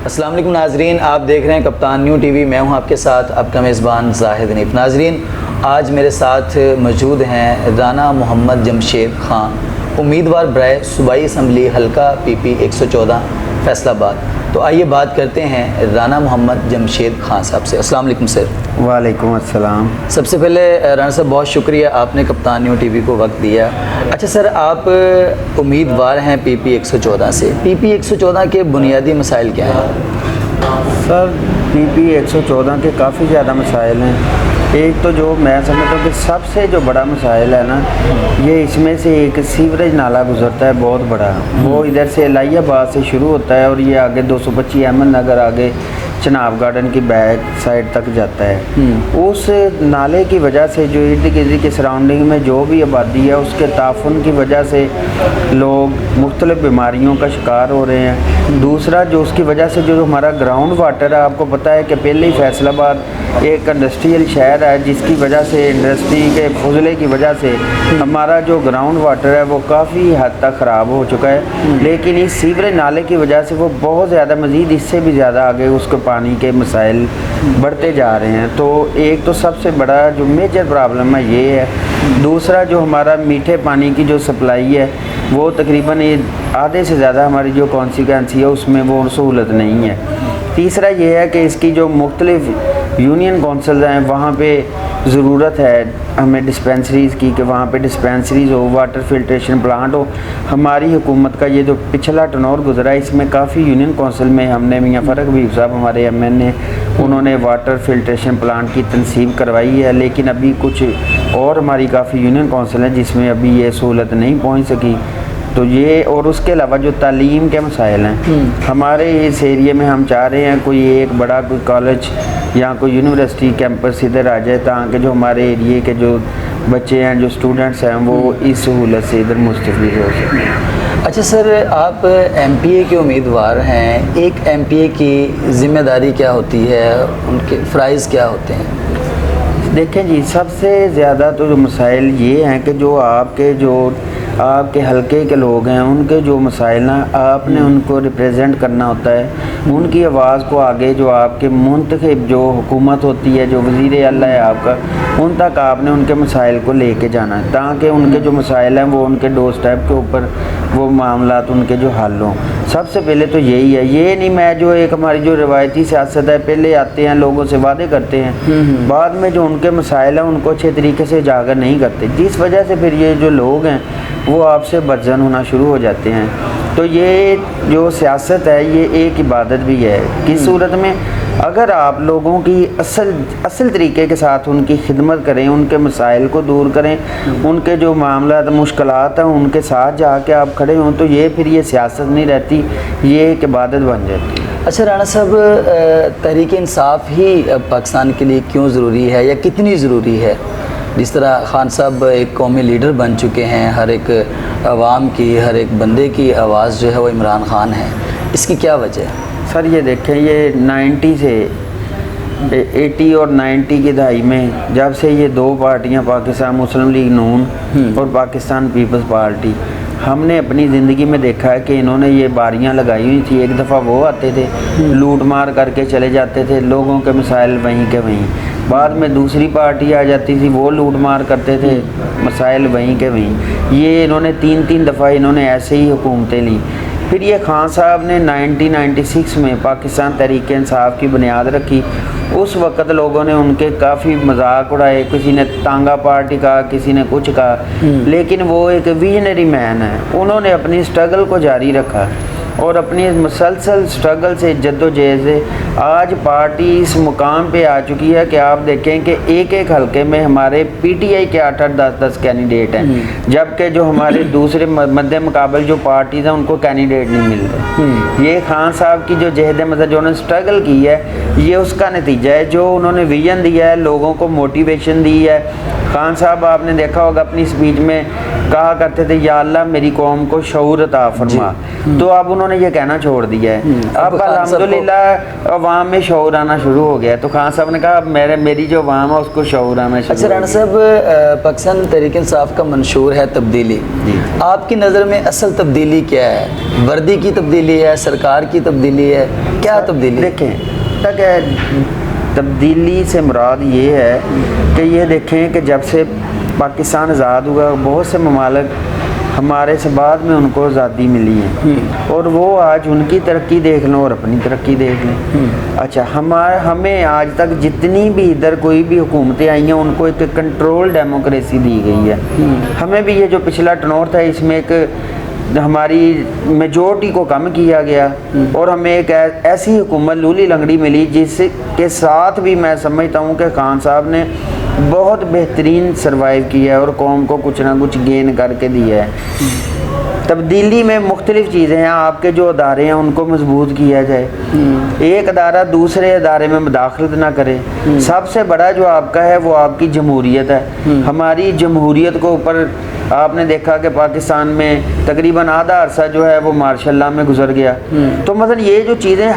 अस्सलाम वालेकुम नाजरीन, आप देख रहे हैं कप्तान न्यू टीवी। मैं हूं आपके साथ आपका मेज़बान जाहिद हनीफ। नाजरीन, आज मेरे साथ मौजूद हैं राना मोहम्मद जमशेद खान, उम्मीदवार बराए सूबाई असम्बली हल्का PP 114 फैसलाबाद। तो आइए बात करते हैं राना मोहम्मद जमशेद खान साहब से। अस्सलाम वालेकुम सर। वालेकुम अस्सलाम। सबसे पहले राना साहब बहुत शुक्रिया, आपने कप्तान न्यू टीवी को वक्त दिया। अच्छा सर, आप उम्मीदवार हैं PP 114 से। PP 114 के बुनियादी मसाइल क्या हैं? सर PP 114 के काफ़ी ज़्यादा मसाइल हैं। एक तो जो मैं समझता हूँ कि सबसे जो बड़ा मसाइल है ना, ये इसमें से एक सीवरेज नाला गुजरता है बहुत बड़ा। वो इधर से इलाहाबाद से शुरू होता है और ये आगे 225 अहमद नगर आगे चनाब गार्डन की बैक साइड तक जाता है। उस नाले की वजह से जो इर्द गिर्द की सराउंडिंग में जो भी आबादी है, उसके ताफुन की वजह से लोग मुख्तलिफ बीमारियों का शिकार हो रहे हैं। दूसरा जो उसकी वजह से जो हमारा ग्राउंड वाटर है, आपको पता है कि पहले ही फैसलाबाद एक इंडस्ट्रियल शहर है, जिसकी वजह से इंडस्ट्री के फजले की वजह से हमारा जो ग्राउंड वाटर है वो काफ़ी हद तक ख़राब हो चुका है। लेकिन इस सीवरेज नाले की वजह से वो बहुत ज़्यादा मज़ीद इससे भी ज़्यादा आगे उसको पानी के मसाइल बढ़ते जा रहे हैं। तो एक तो सबसे बड़ा जो मेजर प्रॉब्लम है ये है। दूसरा जो हमारा मीठे पानी की जो सप्लाई है वो तकरीबन आधे से ज़्यादा हमारी जो कॉन्सिक्वेंसी है उसमें वो सहूलत नहीं है। तीसरा ये है कि इसकी जो मुख्तलिफ यूनियन कौंसिल हैं वहाँ पे ज़रूरत है हमें डिस्पेंसरीज़ की, कि वहाँ पे डिस्पेंसरीज़ हो, वाटर फिल्ट्रेशन प्लांट हो। हमारी हुकूमत का ये जो पिछला टनौर गुजरा है इसमें काफ़ी यूनियन कौंसिल में हमने मियाँ फ़रक हबीब साहब हमारे MN उन्होंने वाटर फिल्ट्रेशन प्लांट की तनसीब करवाई है, लेकिन अभी कुछ और हमारी काफ़ी यूनियन कौंसिल हैं जिसमें अभी ये सहूलत नहीं पहुँच सकी। तो ये और उसके अलावा जो तालीम के मसाइल हैं हमारे इस एरिए में, हम चाह रहे हैं कोई एक बड़ा कोई कॉलेज या कोई यूनिवर्सिटी कैंपस इधर आ जाए ताकि जो हमारे एरिए के जो बच्चे हैं, जो स्टूडेंट्स हैं, वो इस सहूलत से इधर मुस्तफ़ीद हो सकें। अच्छा सर, आप MPA के उम्मीदवार हैं। एक MPA की ज़िम्मेदारी क्या होती है, उनके फ़राइज़ क्या होते हैं? देखें जी, सबसे ज़्यादा तो जो मसाइल ये हैं कि जो आपके हलके के लोग हैं उनके जो मसाइल ना, आपने उनको रिप्रेजेंट करना होता है। उनकी आवाज़ को आगे जो आपके मुंतखब जो हुकूमत होती है, जो वज़ीर आला है आपका, उन तक आपने उनके मसाइल को लेके जाना है ताकि उनके जो मसाइल हैं वो उनके डोर स्टेप के ऊपर वो मामलात उनके जो हल हों। सबसे पहले तो यही है। ये नहीं मैं जो एक हमारी जो रिवायती सियासत है, पहले आते हैं लोगों से वादे करते हैं, बाद में जो उनके मसाइल हैं उनको अच्छे तरीके से उजागर नहीं करते, जिस वजह से फिर ये जो लोग हैं वो आपसे बदजन होना शुरू हो जाते हैं। तो ये जो सियासत है ये एक इबादत भी है। किस सूरत में, अगर आप लोगों की असल तरीके के साथ उनकी खिदमत करें, उनके मसाइल को दूर करें, उनके जो मामलात मुश्किलात हैं उनके साथ जाके आप खड़े हों, तो ये फिर ये सियासत नहीं रहती, ये एक इबादत बन जाती है। अच्छा राना साहब, तहरीक इंसाफ ही पाकिस्तान के लिए क्यों ज़रूरी है या कितनी ज़रूरी है? जिस तरह खान साहब एक कौमी लीडर बन चुके हैं, हर एक आवाम की, हर एक बंदे की आवाज़ जो है वो इमरान खान है, इसकी क्या वजह है? सर ये देखें, ये 90 से 80 और 90 की दहाई में जब से ये दो पार्टियां, पाकिस्तान मुस्लिम लीग नून और पाकिस्तान पीपल्स पार्टी, हमने अपनी ज़िंदगी में देखा है कि इन्होंने ये बारियां लगाई हुई थी। एक दफ़ा वो आते थे, लूट मार करके चले जाते थे, लोगों के मसाइल वहीं के वहीं। बाद में दूसरी पार्टी आ जाती थी, वो लूट मार करते थे, मसाइल वहीं के वहीं। ये इन्होंने 3 दफ़ा इन्होंने ऐसे ही हुकूमतें ली। फिर ये खान साहब ने 1996 में पाकिस्तान तहरीक इंसाफ की बुनियाद रखी। उस वक़्त लोगों ने उनके काफ़ी मजाक उड़ाए, किसी ने तांगा पार्टी कहा, किसी ने कुछ कहा, लेकिन वो एक विजनरी मैन है। उन्होंने अपनी स्ट्रगल को जारी रखा और अपनी मुसलसल स्ट्रगल से जद्दोजहद से आज पार्टी इस मुकाम पे आ चुकी है कि आप देखें कि एक एक हलके में हमारे PTI के 8-8 10-10 कैंडिडेट हैं, जबकि जो हमारे दूसरे मद्दे मुकाबल जो पार्टीज़ हैं उनको कैंडिडेट नहीं मिलते। ये खान साहब की जो जहद मतलब जो उन्होंने स्ट्रगल की है, ये उसका नतीजा है। जो उन्होंने विजन दिया है, लोगों को मोटिवेशन दी है। खान साहब आपने देखा होगा अपनी स्पीच में कहा करते थे या अल्लाह मेरी कौम को शऊर अता फरमा, तो अब उन्होंने ये कहना छोड़ दिया है। अब अल्हम्दुलिल्लाह अवाम में शऊर आना शुरू हो गया है। तो खान साहब ने कहा मेरी जो अवाम है उसको शऊर आना शुरू। अच्छा राणा साहब, पाकिस्तान तहरीक-ए-इंसाफ का मंशूर है तब्दीली, आपकी नज़र में असल तब्दीली क्या है? वर्दी की तब्दीली है, सरकार की तब्दीली है, क्या तब्दीली? देखें तक तब्दीली से मुराद ये है कि ये देखें कि जब से पाकिस्तान आज़ाद हुआ बहुत से ममालिक हमारे से बाद में उनको आज़ादी मिली है और वो आज उनकी तरक्की देख लें और अपनी तरक्की देख लें। अच्छा, हमें आज तक जितनी भी इधर कोई भी हुकूमतें आई हैं उनको एक कंट्रोल डेमोक्रेसी दी गई है। हमें भी ये जो पिछला टनौर था इसमें एक हमारी मेजॉरिटी को कम किया गया और हमें एक ऐसी हुकूमत लूली लंगड़ी मिली जिसके साथ भी मैं समझता हूँ कि खान साहब ने बहुत बेहतरीन सरवाइव किया है और कौम को कुछ ना कुछ गेन करके दिया है। तब्दीली में मुख्तलिफ़ चीज़ें हैं, आपके जो अदारे हैं उनको मजबूत किया जाए, एक अदारा दूसरे अदारे में मुदाखलत ना करे। सबसे बड़ा जो आपका है वो आपकी जमहूरियत है। हमारी जमहूरियत को ऊपर आपने देखा कि पाकिस्तान में तकरीबन आधा अरसा जो है वो मार्शल लॉ में गुजर गया। तो मतलब ये जो चीज़ें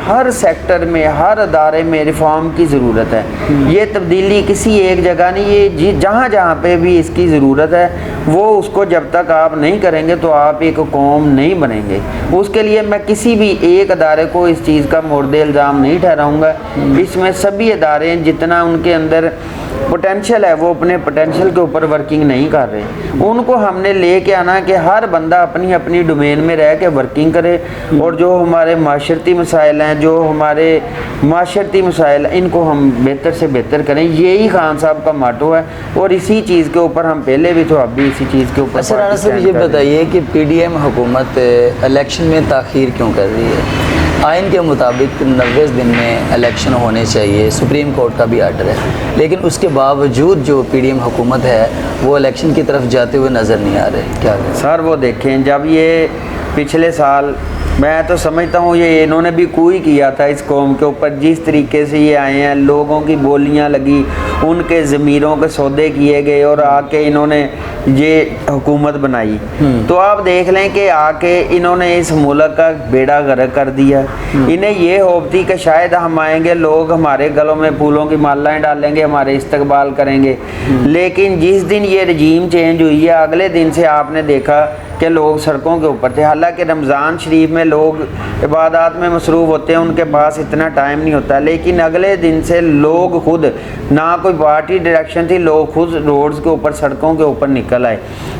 हर सेक्टर में हर अदारे में रिफॉर्म की ज़रूरत है। ये तब्दीली किसी एक जगह नहीं, ये जहाँ जहाँ पे भी इसकी ज़रूरत है वो उसको जब तक आप नहीं करेंगे तो आप एक कौम नहीं बनेंगे। उसके लिए मैं किसी भी एक अदारे को इस चीज़ का मोर्द इल्ज़ाम नहीं ठहराऊँगा। इसमें सभी अदारे जितना उनके अंदर पोटेंशियल है वो अपने पोटेंशियल के ऊपर वर्किंग नहीं कर रहे। उनको हमने लेके आना कि हर बंदा अपनी अपनी डोमेन में रह के वर्किंग करे और जो हमारे माशरती मसाइल हैं, जो हमारे माशरती मसाइल इनको हम बेहतर से बेहतर करें। यही खान साहब का माटो है और इसी चीज़ के ऊपर हम पहले भी तो अब भी इसी चीज़ के ऊपर। अच्छा राणा साहब, ये बताइए कि PDM हुकूमत इलेक्शन में ताख़ीर क्यों कर रही है? आइन के मुताबिक 90 दिन में इलेक्शन होने चाहिए, सुप्रीम कोर्ट का भी आर्डर है, लेकिन उसके बावजूद जो PDM हुकूमत है वो इलेक्शन की तरफ जाते हुए नज़र नहीं आ रहे। क्या करें सर? वो देखें, जब ये पिछले साल मैं तो समझता हूँ ये इन्होंने भी कोई किया था इस कौम के ऊपर, जिस तरीके से ये आए हैं, लोगों की बोलियाँ लगी, उनके ज़मीरों के सौदे किए गए और आके इन्होंने ये हुकूमत बनाई। तो आप देख लें कि आके इन्होंने इस मुल्क का बेड़ा गर्क कर दिया। इन्हें ये होप थी कि शायद हम आएंगे, लोग हमारे गलों में फूलों की मालाएं डालेंगे, हमारे इस्तकबाल करेंगे। लेकिन जिस दिन ये रजीम चेंज हुई है अगले दिन से आपने देखा कि लोग सड़कों के ऊपर थे। हालांकि रमज़ान शरीफ में लोग इबादत में मसरूफ़ होते हैं, उनके पास इतना टाइम नहीं होता, लेकिन अगले दिन से लोग खुद, ना कोई पार्टी डायरेक्शन थी, लोग खुद रोड्स के ऊपर सड़कों के ऊपर निकल आए।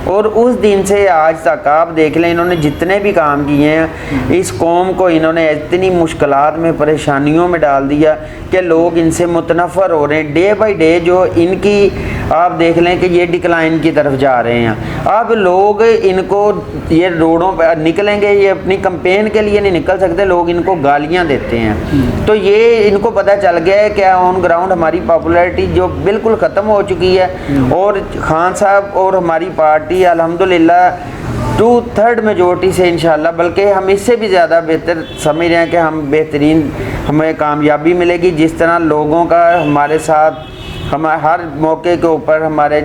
और उस दिन से आज तक आप देख लें इन्होंने जितने भी काम किए हैं इस कौम को इन्होंने इतनी मुश्किलात में, परेशानियों में डाल दिया कि लोग इनसे मुतनफ़र हो रहे हैं। डे बाई डे जो इनकी आप देख लें कि ये डिक्लाइन की तरफ जा रहे हैं। अब लोग इनको ये रोडों पर निकलेंगे, ये अपनी कंपेन के लिए नहीं निकल सकते, लोग इनको गालियां देते हैं। तो ये इनको पता चल गया है कि ऑन ग्राउंड हमारी पॉपुलैरिटी जो बिल्कुल ख़त्म हो चुकी है और खान साहब और हमारी पार्टी अल्हम्दुलिल्लाह 2/3 मेजॉरिटी से इंशाल्लाह, बल्कि हम इससे भी ज़्यादा बेहतर समझ रहे हैं कि हम बेहतरीन हमें कामयाबी मिलेगी। जिस तरह लोगों का हमारे साथ हम हर मौके के ऊपर हमारे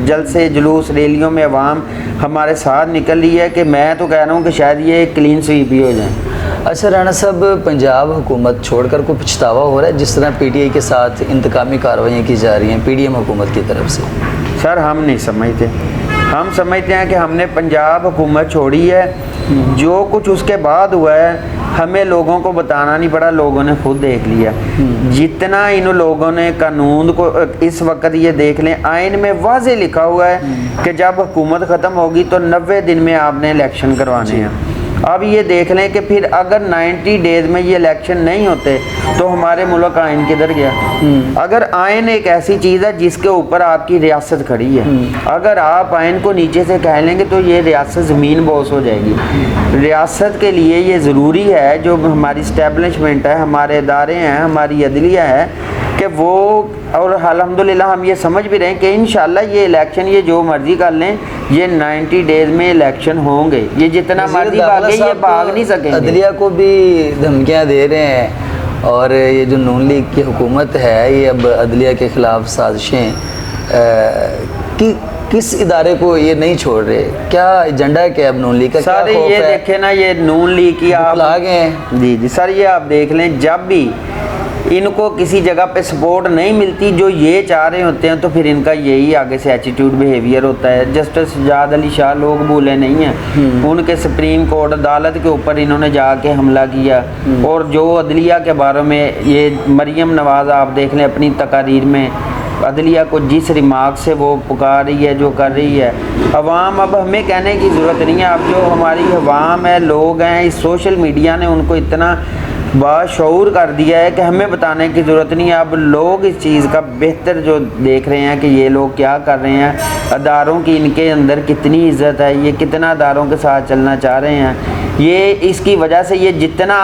जलसे जुलूस रैलियों में अवाम हमारे साथ निकल रही है कि मैं तो कह रहा हूँ कि शायद ये क्लीन स्वीप ही हो जाए। अच्छा राणा साहब, पंजाब हुकूमत छोड़कर कोई पछतावा हो रहा है जिस तरह PTI के साथ इंतकामी कार्रवाइयाँ की जा रही हैं PDM हुकूमत की तरफ से? सर हम नहीं समझते, हम समझते हैं कि हमने पंजाब हुकूमत छोड़ी है, जो कुछ उसके बाद हुआ है हमें लोगों को बताना नहीं पड़ा, लोगों ने खुद देख लिया। जितना इन लोगों ने कानून को इस वक्त ये देख लें, आइन में वाज़े लिखा हुआ है कि जब हुकूमत ख़त्म होगी तो 90 दिन में आपने इलेक्शन करवाने हैं। अब ये देख लें कि फिर अगर 90 डेज़ में ये इलेक्शन नहीं होते तो हमारे मुल्क का आइन किधर गया? अगर आइन एक ऐसी चीज़ है जिसके ऊपर आपकी रियासत खड़ी है, अगर आप आइन को नीचे से कह लेंगे तो ये रियासत ज़मीन बोस हो जाएगी। रियासत के लिए ये ज़रूरी है, जो हमारी इस्टेब्लिशमेंट है, हमारे इदारे हैं, हमारी अदलिया है, कि वो, और अल्हम्दुलिल्लाह हम ये समझ भी रहे हैं कि इंशाल्लाह ये इलेक्शन ये जो मर्ज़ी कर लें ये 90 डेज़ में इलेक्शन होंगे। ये जितना मर्ज़ी भागे ये भाग नहीं सकेंगे। अदलिया को भी धमकियां दे रहे हैं और ये जो नून लीग की हुकूमत है ये अब अदलिया के ख़िलाफ़ साजिशें कि किस इदारे को ये नहीं छोड़ रहे? क्या एजेंडा है क्या अब नून लीग का? क्या सर खौफ ये है? देखे ना, ये नून लीग की आप आ गए हैं। जी जी सर, ये आप देख लें, जब भी इनको किसी जगह पे सपोर्ट नहीं मिलती जो ये चाह रहे होते हैं, तो फिर इनका यही आगे से एटीट्यूड बिहेवियर होता है। जस्टिस सजाद अली शाह लोग भूले नहीं हैं, उनके सुप्रीम कोर्ट अदालत के ऊपर इन्होंने जाके हमला किया। और जो अदलिया के बारे में ये मरियम नवाज़ आप देख लें अपनी तकारीर में, अदलिया को जिस रिमार्क से वो पुकार रही है, जो कर रही है, अवाम, अब हमें कहने की ज़रूरत नहीं है। अब जो हमारी अवाम है, लोग हैं, इस सोशल मीडिया ने उनको इतना बाशऊर कर दिया है कि हमें बताने की ज़रूरत नहीं है। अब लोग इस चीज़ का बेहतर जो देख रहे हैं कि ये लोग क्या कर रहे हैं, अदारों की इनके अंदर कितनी इज़्ज़त है, ये कितना अदारों के साथ चलना चाह रहे हैं। ये इसकी वजह से ये जितना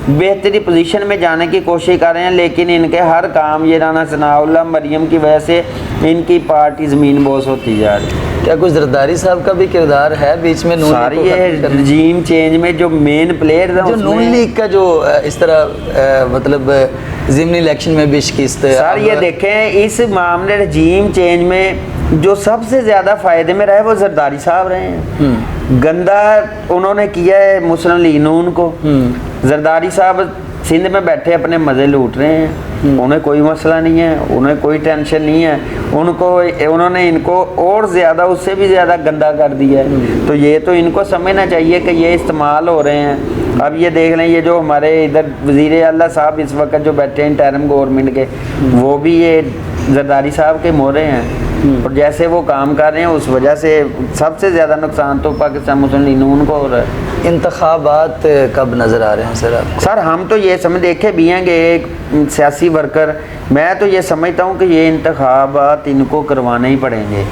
बेहतरी पोजीशन में जाने की कोशिश कर रहे हैं, लेकिन इनके हर काम, ये राना सनाउल्लाह मरियम की वजह से इनकी पार्टी ज़मीन बोस होती जा रही है। क्या कुछ जरदारी साहब का भी किरदार है बीच में? नून सारी लीग को ये खत्म करने- रजीम चेंज में जो मेन प्लेयर है, जो नून लीग का जो इस तरह मतलब ज़िमनी इलेक्शन में भी शिकस्त है। सर ये देखें, इस मामले रजीम चेंज में जो सबसे ज़्यादा फ़ायदे में रहे वो जरदारी साहब रहे हैं। गंदा उन्होंने किया है मुस्लिम लीग नून को। जरदारी साहब सिंध में बैठे अपने मज़े लूट रहे हैं, उन्हें कोई मसला नहीं है, उन्हें कोई टेंशन नहीं है। उन्होंने इनको और ज़्यादा, उससे भी ज़्यादा गंदा कर दिया है। तो ये तो इनको समझना चाहिए कि ये इस्तेमाल हो रहे हैं। अब ये देख लें, ये जो हमारे इधर वज़ीर आला साहब इस वक्त जो बैठे हैं इंटरिम गवर्नमेंट के, वो भी ये जरदारी साहब के मोहरे हैं। और जैसे वो काम कर रहे हैं, उस वजह से सबसे ज़्यादा नुकसान तो पाकिस्तान मुस्लिम लीग नून को हो रहा है। इंतखाबात कब नज़र आ रहे हैं सर आपको? सर हम तो ये समझ देखे भी हैं कि एक सियासी वर्कर, मैं तो ये समझता हूँ कि ये इंतखाबात इनको करवाने ही पड़ेंगे,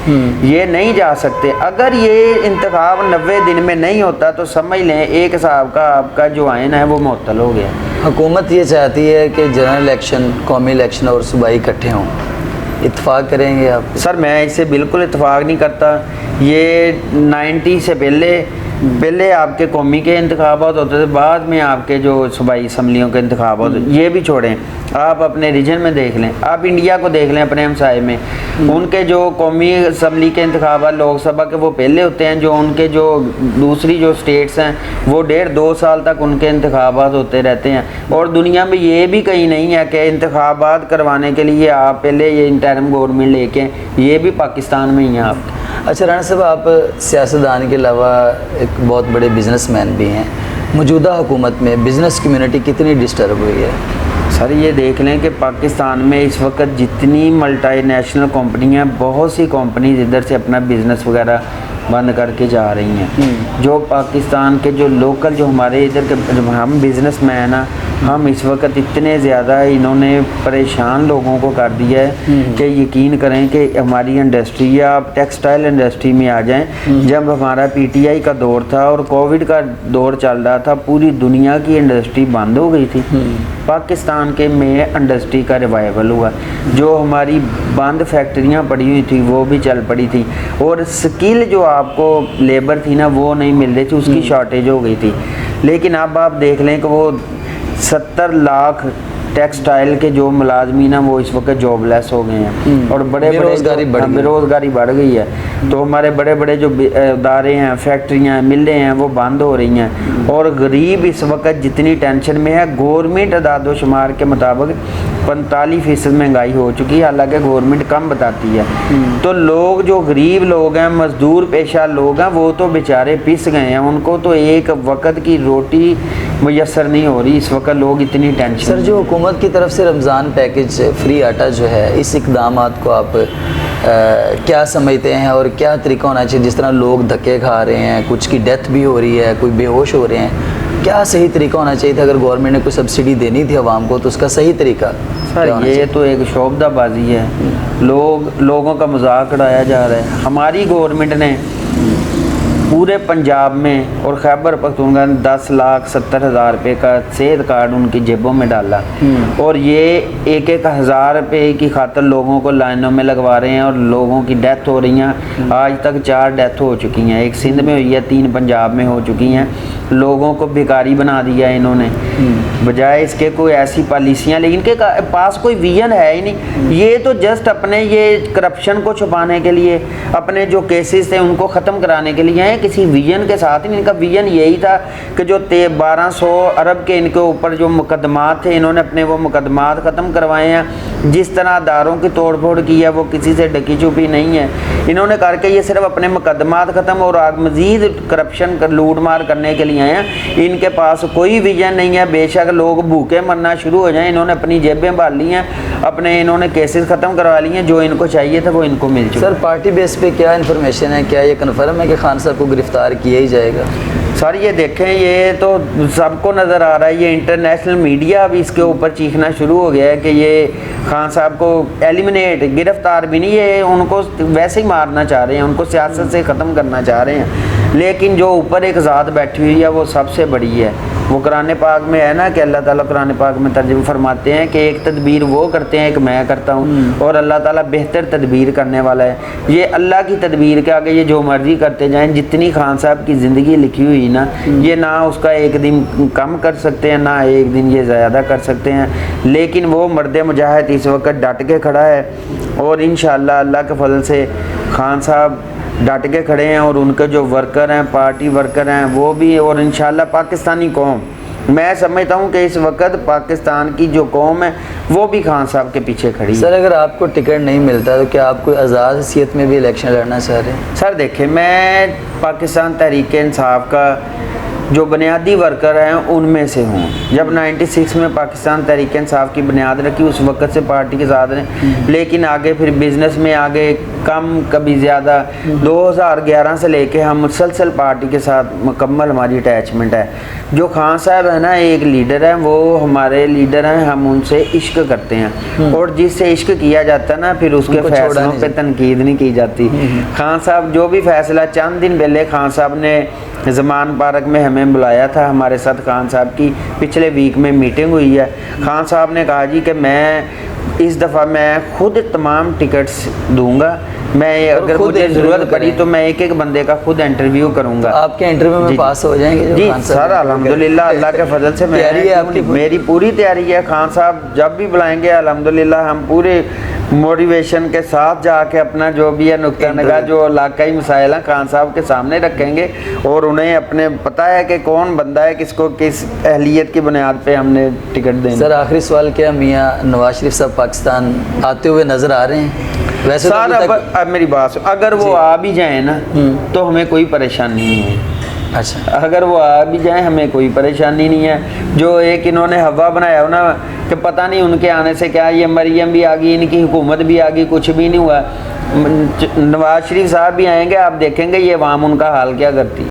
ये नहीं जा सकते। अगर ये इंतखाब 90 दिन में नहीं होता तो समझ लें एक हिसाब का आपका जो आइन है वो मुअत्तल हो गया। हुकूमत ये चाहती है कि जनरल इलेक्शन, कौमी इलेक्शन और सूबाई इकट्ठे हों, इत्तेफाक करेंगे आप? सर मैं इससे बिल्कुल इत्तेफाक नहीं करता। ये 90 से पहले आपके कौमी के इंतखाबात होते थे, बाद में आपके जो सूबाई असम्बलियों के इंतखाबात होते, ये भी छोड़ें, आप अपने रीजन में देख लें, आप इंडिया को देख लें अपने हमसाए में, उनके जो कौमी असम्बली के इंतखाबात लोकसभा के वो पहले होते हैं, जो उनके जो दूसरी जो स्टेट्स हैं वो 1.5-2 साल तक उनके इंतखाबात होते रहते हैं। और दुनिया में ये भी कहीं नहीं है कि इंतखाबात करवाने के लिए आप पहले ये इंटरिम गवर्नमेंट लेके, ये भी पाकिस्तान में ही है आपके। अच्छा राना साहब, आप सियासतदान के अलावा एक बहुत बड़े बिजनेसमैन भी हैं। मौजूदा हुकूमत में बिज़नेस कम्युनिटी कितनी डिस्टर्ब हुई है? सर ये देख लें कि पाकिस्तान में इस वक्त जितनी मल्टीनेशनल कंपनियां, बहुत सी कंपनीज इधर से अपना बिज़नेस वगैरह बंद करके जा रही हैं। जो पाकिस्तान के जो लोकल, जो हमारे इधर के जो हम बिजनेसमैन हैं, हम इस वक्त इतने ज़्यादा इन्होंने परेशान लोगों को कर दिया है कि यकीन करें कि हमारी इंडस्ट्री, या आप टेक्सटाइल इंडस्ट्री में आ जाएं, जब हमारा पीटीआई का दौर था और कोविड का दौर चल रहा था, पूरी दुनिया की इंडस्ट्री बंद हो गई थी। पाकिस्तान के में इंडस्ट्री का रिवाइवल हुआ, जो हमारी बंद फैक्ट्रियां पड़ी हुई थी वो भी चल पड़ी थी, और स्किल जो आपको लेबर थी ना वो नहीं मिल रही थी, उसकी शॉर्टेज हो गई थी। लेकिन अब आप देख लें कि वो 70 लाख टेक्सटाइल के जो मुलाजमीन हैं वो इस वक्त जॉबलेस हो गए हैं, और बड़े बेरोज़गारी बढ़ गई है। तो हमारे बड़े बड़े जो इदारे हैं, फैक्ट्रियाँ, मिलें हैं, वो बंद हो रही हैं, और गरीब इस वक्त जितनी टेंशन में है, गवर्नमेंट अदाद-ओ-शुमार के मुताबिक 45% महंगाई हो चुकी है, हालांकि गवर्नमेंट कम बताती है। तो लोग, जो गरीब लोग हैं, मजदूर पेशा लोग हैं, वो तो बेचारे पिस गए हैं, उनको तो एक वक्त की रोटी मुयसर नहीं हो रही। इस वक्त लोग इतनी टेंशन। सर जो हुकूमत की तरफ से रमज़ान पैकेज फ्री आटा जो है, इस इकदामात को आप क्या समझते हैं और क्या तरीका होना चाहिए? जिस तरह लोग धक्के खा रहे हैं, कुछ की डेथ भी हो रही है, कोई बेहोश हो रहे हैं, क्या सही तरीका होना चाहिए था? अगर गवर्नमेंट ने कोई सब्सिडी देनी थी आवाम को तो उसका सही तरीका सर ये तो एक शोबदाबाजी है, लोगों का मजाक उड़ाया जा रहा है। हमारी गवर्नमेंट ने पूरे पंजाब में और खैबर पख्तूनख्वा 10,70,000 रुपये का सेहत कार्ड उनकी जेबों में डाला, और ये 1,000 रुपये की खातर लोगों को लाइनों में लगवा रहे हैं, और लोगों की डेथ हो रही हैं। आज तक 4 डेथ हो चुकी हैं, एक सिंध में हुई है, 3 पंजाब में हो चुकी हैं। लोगों को भिखारी बना दिया इन्होंने, बजाय इसके कोई ऐसी पॉलिसियाँ, लेकिन इनके पास कोई विजन है ही नहीं। ये तो जस्ट अपने ये करप्शन को छुपाने के लिए, अपने जो केसेस थे उनको ख़त्म कराने के लिए हैं, किसी विजन के साथ ही। इनका विजन यही था कि जो 1200 अरब के इनके ऊपर जो मुकदमात थे, इन्होंने अपने वो मुकदमात ख़त्म करवाए हैं। जिस तरह दारों की तोड़ फोड़ की है वो किसी से ढकी छुपी नहीं है, इन्होंने करके ये सिर्फ अपने मुकदमात ख़त्म और मज़ीद करप्शन कर लूट मार करने के लिए आए हैं। इनके पास कोई विजन नहीं है। बेशक लोग भूखे मरना शुरू हो जाएं, इन्होंने अपनी जेबें भर ली हैं, अपने इन्होंने केसेस ख़त्म करवा लिए हैं। जो इनको चाहिए था वो इनको मिल चुका। सर पार्टी बेस पे क्या इन्फॉर्मेशन है, क्या ये कन्फर्म है कि खान साहब को गिरफ्तार किया ही जाएगा? सर ये देखें, ये तो सबको नज़र आ रहा है, ये इंटरनेशनल मीडिया भी इसके ऊपर चीखना शुरू हो गया है कि ये खान साहब को एलिमिनेट, गिरफ्तार भी नहीं, ये उनको वैसे ही मारना चाह रहे हैं, उनको सियासत से ख़त्म करना चाह रहे हैं। लेकिन जो ऊपर एक ज़ात बैठी हुई है वो सबसे बड़ी है। वो कुरान पाक में है ना कि अल्लाह ताला कुरान पाक में तर्जुमा फरमाते हैं कि एक तदबीर वो करते हैं, एक मैं करता हूँ, और अल्लाह ताला बेहतर तदबीर करने वाला है। ये अल्लाह की तदबीर के आगे ये जो मर्जी करते जाएं। जितनी खान साहब की ज़िंदगी लिखी हुई ना, ये ना उसका एक दिन कम कर सकते हैं, ना एक दिन ये ज़्यादा कर सकते हैं। लेकिन वो मर्द मुजाहिद इस वक्त डट के खड़ा है, और इंशाअल्लाह अल्लाह के फजल से खान साहब डट के खड़े हैं, और उनके जो वर्कर हैं, पार्टी वर्कर हैं, वो भी, और इंशाअल्लाह पाकिस्तानी कौम, मैं समझता हूँ कि इस वक्त पाकिस्तान की जो कौम है वो भी खान साहब के पीछे खड़ी है। सर अगर आपको टिकट नहीं मिलता तो क्या आप कोई आज़ाद हैसियत में भी इलेक्शन लड़ना चाह रहे हैं? सर देखिए, मैं पाकिस्तान तहरीक इंसाफ का जो बुनियादी वर्कर हैं उनमें से हूँ। जब 96 में पाकिस्तान तहरीक इंसाफ की बुनियाद रखी, उस वक्त से पार्टी के साथ रहे, लेकिन आगे फिर बिज़नेस में आगे कम कभी ज़्यादा 2011 से लेके हम मुसलसल पार्टी के साथ मुकम्मल हमारी अटैचमेंट है। जो खान साहब है ना, एक लीडर है, वो हमारे लीडर हैं, हम उनसे इश्क करते हैं, और जिससे इश्क किया जाता है ना, फिर उसके फैसलों पे तनकीद नहीं की जाती। खान साहब जो भी फैसला, चंद दिन पहले खान साहब ने ज़मान पार्क में हमें बुलाया था, हमारे साथ खान साहब की पिछले वीक में मीटिंग हुई है। खान साहब ने कहा जी कि मैं इस दफ़ा मैं खुद तमाम टिकट्स दूंगा, मैं अगर मुझे ज़रूरत पड़ी तो मैं एक एक बंदे का खुद इंटरव्यू करूंगा। तो आपके इंटरव्यू में पास हो जाएंगे जी सर, अल्हम्दुलिल्लाह अल्लाह के फजल से मेरी पूरी तैयारी है। खान साहब जब भी बुलाएंगे अल्हम्दुलिल्लाह हम पूरे मोटिवेशन के साथ जाके अपना जो भी है नुक्ता नगा, जो इलाकाई मसाइल हैं, खान साहब के सामने रखेंगे, और उन्हें अपने पता है कि कौन बंदा है, किसको किस अहलियत की बुनियाद पे हमने टिकट देना। सर आखिरी सवाल, क्या मियाँ नवाज शरीफ साहब पाकिस्तान आते हुए नज़र आ रहे हैं? वैसे सर अब मेरी बात, अगर वो आ भी जाए ना तो हमें कोई परेशानी नहीं है। अच्छा, अगर वो आ भी जाए हमें कोई परेशानी नहीं है। जो एक इन्होंने हवा बनाया हो ना कि पता नहीं उनके आने से क्या, ये मरियम भी आ गई, इनकी हुकूमत भी आ गई, कुछ भी नहीं हुआ। नवाज शरीफ साहब भी आएंगे, आप देखेंगे ये अवाम उनका हाल क्या करती है।